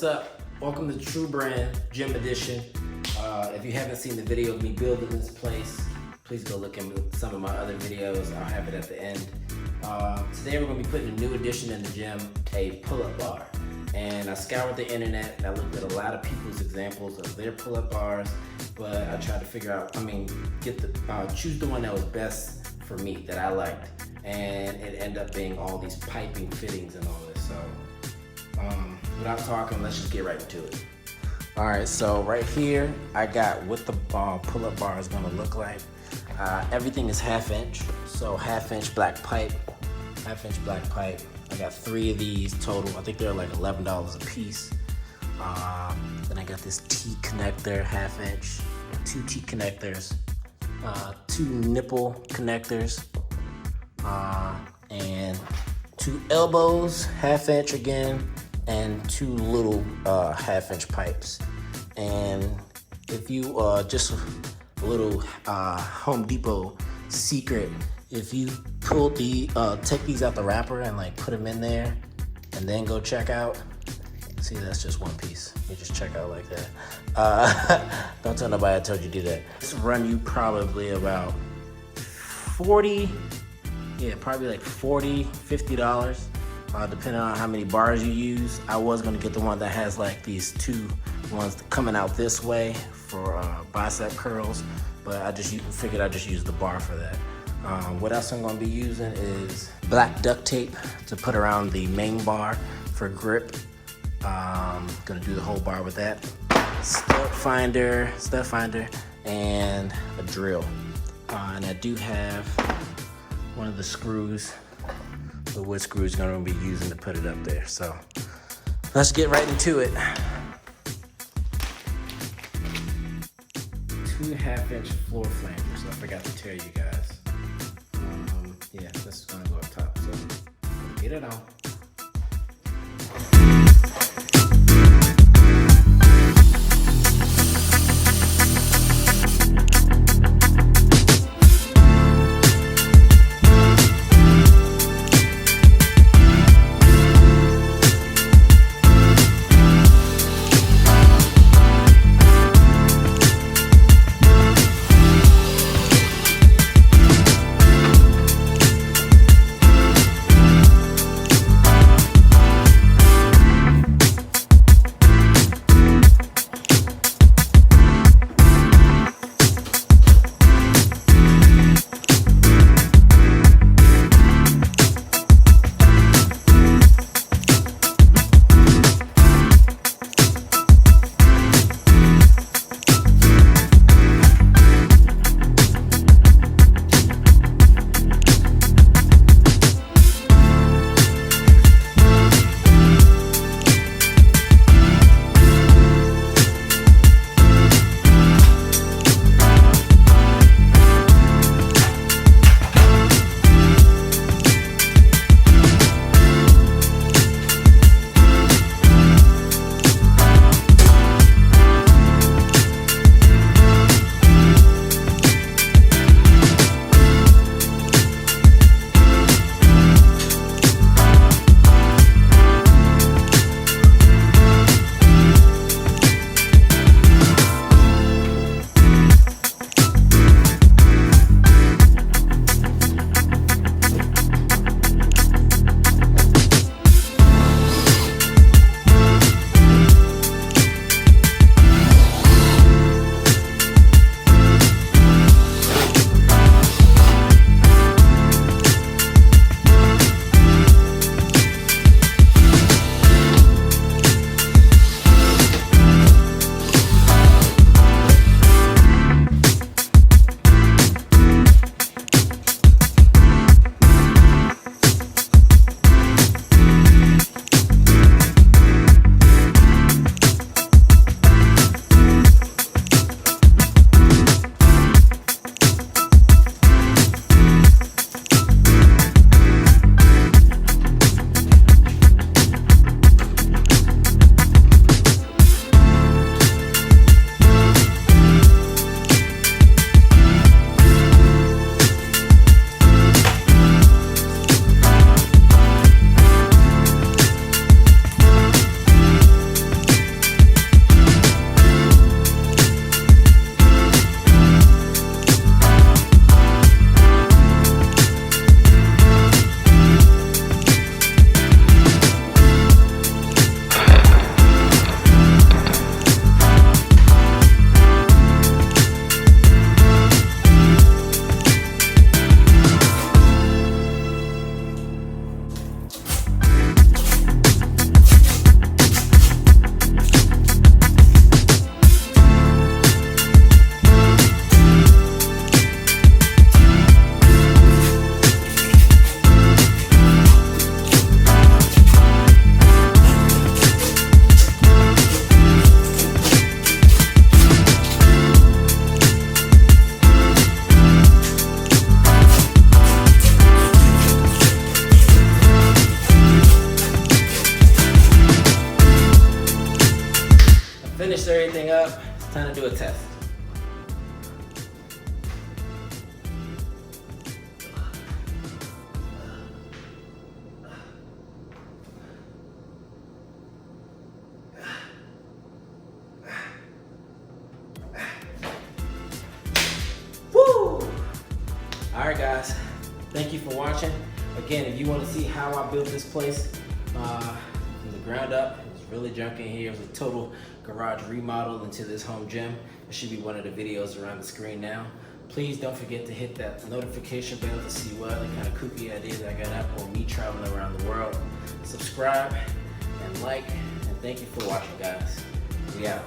up? Welcome to True Brand Gym Edition. If you haven't seen the video of me building this place, please go look at some of my other videos. I'll have it at the end. Today we're going to be putting a new addition in the gym, a pull-up bar. And I scoured the internet and I looked at a lot of people's examples of their pull-up bars, but I tried to figure out, choose the one that was best for me, that I liked. And it ended up being all these piping fittings and all this. So without talking, let's just get right into it. All right, so right here, I got what the pull-up bar is gonna look like. Everything is 1/2 inch, so 1/2 inch black pipe, 1/2 inch black pipe. I got 3 of these total. I think they're like $11 a piece. Then I got this T connector, 1/2 inch, 2 T connectors, 2 nipple connectors, and 2 elbows, 1/2 inch again, and 2 little 1/2 inch pipes. And if you just a little Home Depot secret, if you pull take these out the wrapper and like put them in there and then go check out, see, that's just one piece. You just check out like that. Don't tell nobody I told you to do that. This run you probably about 40, yeah, probably like $40, $50, depending on how many bars you use. I was gonna get the one that has like these 2 ones coming out this way for bicep curls, but I just figured I'd just use the bar for that. What else I'm gonna be using is black duct tape to put around the main bar for grip. Gonna do the whole bar with that. Stud finder, and a drill. And I do have one of the screws, the wood screws, gonna be using to put it up there. So let's get right into it. 2 1/2 inch floor flankers. I forgot to tell you guys. Yeah, this is gonna go up top. So get it on. finished everything up, it's time to do a test. Woo! Alright guys, thank you for watching. Again, if you want to see how I built this place from the ground up, it was really junk in here. It was a total garage remodel into this home gym. It should be one of the videos around the screen now. Please don't forget to hit that notification bell to see what other kind of kooky ideas I got up or me traveling around the world. Subscribe and like, and thank you for watching, guys. We out.